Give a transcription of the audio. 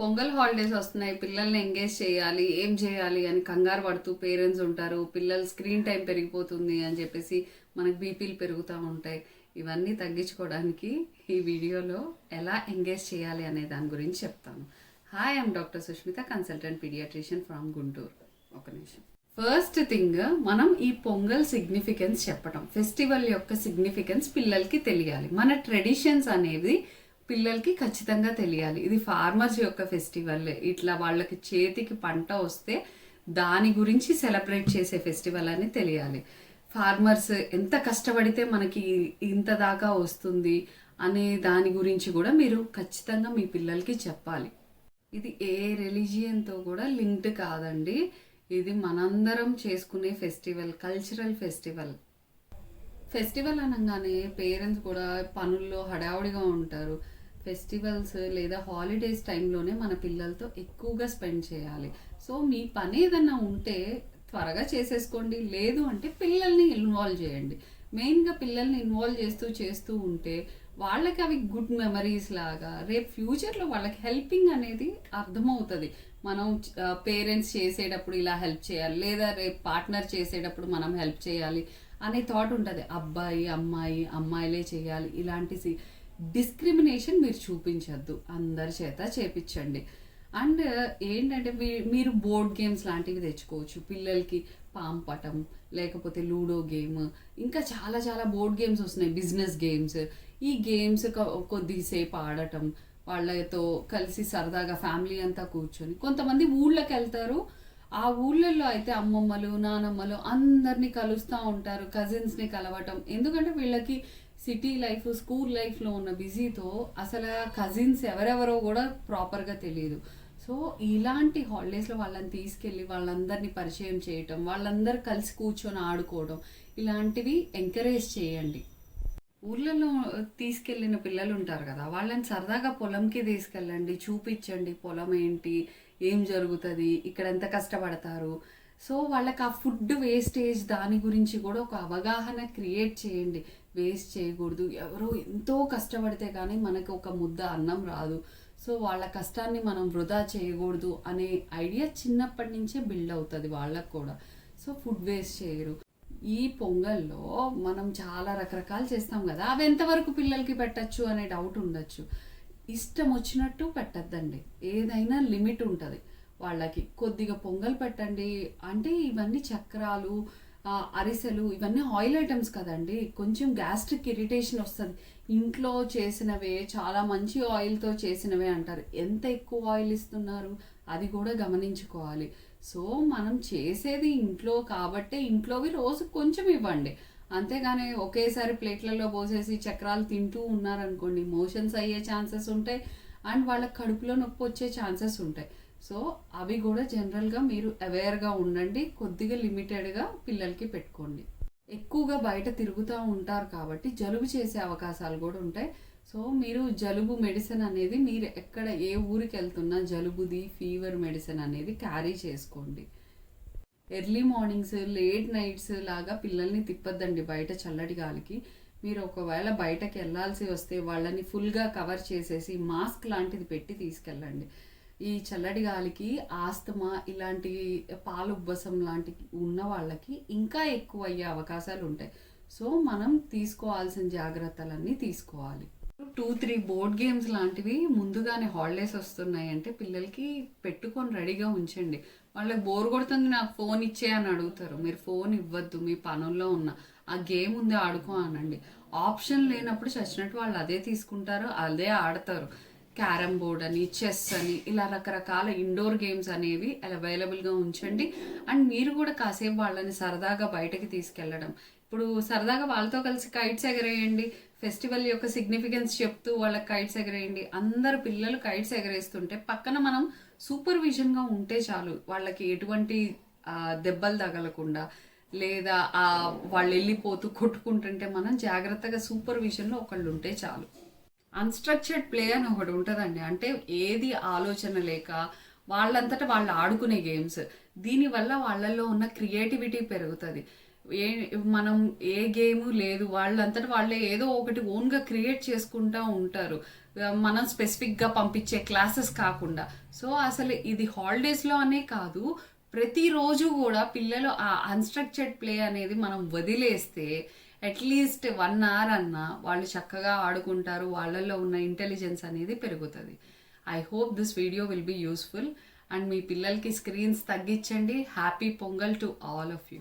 Pongal holidays వస్తున్నాయి, పిల్లల్ని engage చేయాలి, ఏం చేయాలి అని కంగారు పడుతూ పేరెంట్స్ ఉంటారు. పిల్లలు స్క్రీన్ టైం పెరిగిపోతుంది అని చెప్పేసి మనకు బీపీలు పెరుగుతూ ఉంటాయి. ఇవన్నీ తగ్గించుకోవడానికి ఈ వీడియోలో ఎలా ఎంగేజ్ చేయాలి అనే దాని గురించి చెప్తాను. Hi, I'm doctor Sushmita, consultant paediatrician from Guntur. ఒక నిమిషం. ఫస్ట్ థింగ్, మనం ఈ పొంగల్ సిగ్నిఫికెన్స్ చెప్పటం, ఫెస్టివల్ యొక్క సిగ్నిఫికెన్స్ పిల్లలకి తెలియాలి. మన ట్రెడిషన్స్ అనేది పిల్లలకి ఖచ్చితంగా తెలియాలి. ఇది ఫార్మర్స్ యొక్క ఫెస్టివల్, ఇట్లా వాళ్ళకి చేతికి పంట వస్తే దాని గురించి సెలబ్రేట్ చేసే ఫెస్టివల్ అని తెలియాలి. ఫార్మర్స్ ఎంత కష్టపడితే మనకి ఇంత దాకా వస్తుంది అనే దాని గురించి కూడా మీరు ఖచ్చితంగా మీ పిల్లలకి చెప్పాలి. ఇది ఏ రిలీజియన్తో కూడా లింక్డ్ కాదండి. ఇది మనందరం చేసుకునే ఫెస్టివల్, కల్చరల్ ఫెస్టివల్. ఫెస్టివల్ అనగానే పేరెంట్స్ కూడా పనుల్లో హడావుడిగా ఉంటారు. ఫెస్టివల్స్ లేదా హాలిడేస్ టైంలోనే మన పిల్లలతో ఎక్కువగా స్పెండ్ చేయాలి. సో మీ పని ఏదన్నా ఉంటే త్వరగా చేసేసుకోండి, లేదు అంటే పిల్లల్ని ఇన్వాల్వ్ చేయండి. మెయిన్గా పిల్లల్ని ఇన్వాల్వ్ చేస్తూ ఉంటే వాళ్ళకి అవి గుడ్ మెమరీస్ లాగా రేపు ఫ్యూచర్లో వాళ్ళకి హెల్పింగ్ అనేది అర్థమవుతుంది. మనం పేరెంట్స్ చేసేటప్పుడు ఇలా హెల్ప్ చేయాలి, లేదా రేపు పార్ట్నర్ చేసేటప్పుడు మనం హెల్ప్ చేయాలి అనే థాట్ ఉంటుంది. అబ్బాయి అమ్మాయి, అమ్మాయిలే చేయాలి, ఇలాంటి డిస్క్రిమినేషన్ మీరు చూపించద్దు, అందరి చేత చేపించండి. అండ్ ఏంటంటే మీరు బోర్డ్ గేమ్స్ లాంటివి తెచ్చుకోవచ్చు పిల్లలకి. పాంపటం, లేకపోతే లూడో గేమ్, ఇంకా చాలా చాలా బోర్డ్ గేమ్స్ వస్తున్నాయి, బిజినెస్ గేమ్స్. ఈ గేమ్స్ కొద్దిసేపు ఆడటం, వాళ్ళతో కలిసి సరదాగా ఫ్యామిలీ అంతా కూర్చొని. కొంతమంది ఊళ్ళకి వెళ్తారు, ఆ ఊళ్ళల్లో అయితే అమ్మమ్మలు నానమ్మలు అందరినీ కలుస్తూ ఉంటారు, కజిన్స్ని కలవటం. ఎందుకంటే వీళ్ళకి సిటీ లైఫ్, స్కూల్ లైఫ్లో ఉన్న బిజీతో అసలు కజిన్స్ ఎవరెవరో కూడా ప్రాపర్గా తెలియదు. సో ఇలాంటి హాలిడేస్లో వాళ్ళని తీసుకెళ్ళి వాళ్ళందరినీ పరిచయం చేయటం, వాళ్ళందరూ కలిసి కూర్చొని ఆడుకోవడం, ఇలాంటివి ఎంకరేజ్ చేయండి. ఊర్లలో తీసుకెళ్ళిన పిల్లలు ఉంటారు కదా, వాళ్ళని సరదాగా పొలంకి తీసుకెళ్ళండి, చూపించండి పొలం ఏంటి, ఏం జరుగుతుంది, ఇక్కడ ఎంత కష్టపడతారు. సో వాళ్ళకి ఆ ఫుడ్ వేస్టేజ్ దాని గురించి కూడా ఒక అవగాహన క్రియేట్ చేయండి. వేస్ట్ చేయకూడదు, ఎవరో ఎంతో కష్టపడితే కానీ మనకి ఒక ముద్ద అన్నం రాదు. సో వాళ్ళ కష్టాన్ని మనం వృధా చేయకూడదు అనే ఐడియా చిన్నప్పటి నుంచే బిల్డ్ అవుతుంది వాళ్ళకు కూడా. సో ఫుడ్ వేస్ట్ చేయరు. ఈ పొంగల్లో మనం చాలా రకరకాలు చేస్తాం కదా, అవి ఎంతవరకు పిల్లలకి పెట్టచ్చు అనే డౌట్ ఉండొచ్చు. ఇష్టం వచ్చినట్టు పెట్టద్దండి, ఏదైనా లిమిట్ ఉంటుంది. వాళ్ళకి కొద్దిగా పొంగల్ పెట్టండి. అంటే ఇవన్నీ చక్రాలు, అరిసెలు, ఇవన్నీ ఆయిల్ ఐటమ్స్ కదండి, కొంచెం గ్యాస్ట్రిక్ ఇరిటేషన్ వస్తుంది. ఇంట్లో చేసినవే, చాలా మంచి ఆయిల్తో చేసినవే అంటారు. ఎంత ఎక్కువ ఆయిల్ ఇస్తున్నారు అది కూడా గమనించుకోవాలి. సో మనం చేసేది ఇంట్లో కాబట్టే ఇంట్లోవి రోజు కొంచెం ఇవ్వండి, అంతేగాని ఒకేసారి ప్లేట్లలో పోసేసి చక్రాలు తింటూ ఉన్నారనుకోండి, మోషన్స్ అయ్యే ఛాన్సెస్ ఉంటాయి అండ్ వాళ్ళకి కడుపులో నొప్పి వచ్చే ఛాన్సెస్ ఉంటాయి. సో అవి కూడా జనరల్గా మీరు అవేర్గా ఉండండి, కొద్దిగా లిమిటెడ్గా పిల్లలకి పెట్టుకోండి. ఎక్కువగా బయట తిరుగుతూ ఉంటారు కాబట్టి జలుబు చేసే అవకాశాలు కూడా ఉంటాయి. సో మీరు జలుబు మెడిసిన్ అనేది మీరు ఎక్కడ ఏ ఊరికి వెళ్తున్నా జలుబుది, ఫీవర్ మెడిసిన్ అనేది క్యారీ చేసుకోండి. ఎర్లీ మార్నింగ్స్, లేట్ నైట్స్ లాగా పిల్లల్ని తిప్పద్దండి బయట చల్లటి గాలికి. మీరు ఒకవేళ బయటకు వెళ్ళాల్సి వస్తే వాళ్ళని ఫుల్గా కవర్ చేసేసి మాస్క్ లాంటిది పెట్టి తీసుకెళ్ళండి. ఈ చల్లటి గాలికి ఆస్తమా, ఇలాంటి పాలుబ్బసం లాంటి ఉన్న వాళ్ళకి ఇంకా ఎక్కువ అయ్యే అవకాశాలు ఉంటాయి. సో మనం తీసుకోవాల్సిన జాగ్రత్తలన్నీ తీసుకోవాలి. 2-3 బోర్డ్ గేమ్స్ లాంటివి ముందుగానే హాలిడేస్ వస్తున్నాయి అంటే పిల్లలకి పెట్టుకొని రెడీగా ఉంచండి. వాళ్ళకి బోర్ కొడుతుంది, నాకు ఫోన్ ఇచ్చే అని అడుగుతారు. మీరు ఫోన్ ఇవ్వద్దు, మీ పనుల్లో ఉన్న ఆ గేమ్ ఉంది ఆడుకో అనండి. ఆప్షన్ లేనప్పుడు చచ్చినట్టు వాళ్ళు అదే తీసుకుంటారు, అదే ఆడతారు. క్యారమ్ బోర్డ్ అని, చెస్ అని, ఇలా రకరకాల ఇండోర్ గేమ్స్ అనేవి అవైలబుల్గా ఉంచండి. అండ్ మీరు కూడా కాసేపు వాళ్ళని సరదాగా బయటకి తీసుకెళ్ళడం. ఇప్పుడు సరదాగా వాళ్ళతో కలిసి కైట్స్ ఎగరేయండి, ఫెస్టివల్ యొక్క సిగ్నిఫికెన్స్ చెప్తూ వాళ్ళకి కైట్స్ ఎగరేయండి. అందరు పిల్లలు కైట్స్ ఎగరేస్తుంటే పక్కన మనం సూపర్విజన్గా ఉంటే చాలు, వాళ్ళకి ఎటువంటి దెబ్బలు తగలకుండా, లేదా వాళ్ళు వెళ్ళిపోతూ కొట్టుకుంటుంటే మనం జాగ్రత్తగా సూపర్విజన్లో ఒకళ్ళు ఉంటే చాలు. అన్స్ట్రక్చర్డ్ ప్లే అని ఒకటి ఉంటుందండి, అంటే ఏది ఆలోచన లేక వాళ్ళంతటా వాళ్ళు ఆడుకునే గేమ్స్. దీనివల్ల వాళ్ళల్లో ఉన్న క్రియేటివిటీ పెరుగుతుంది. ఏ మనం ఏ గేమ్ లేదు, వాళ్ళంతటా వాళ్ళే ఏదో ఒకటి ఓన్గా క్రియేట్ చేసుకుంటూ ఉంటారు, మనం స్పెసిఫిక్గా పంపించే క్లాసెస్ కాకుండా. సో అసలు ఇది హాలిడేస్లో అనే కాదు, ప్రతిరోజు కూడా పిల్లలు ఆ అన్స్ట్రక్చర్డ్ ప్లే అనేది మనం వదిలేస్తే అట్లీస్ట్ 1 hour అన్నా వాళ్ళు చక్కగా ఆడుకుంటారు, వాళ్ళల్లో ఉన్న ఇంటెలిజెన్స్ అనేది పెరుగుతుంది. I hope this video will be useful. And మీ పిల్లలకి స్క్రీన్స్ తగ్గించండి. Happy Pongal to all of you.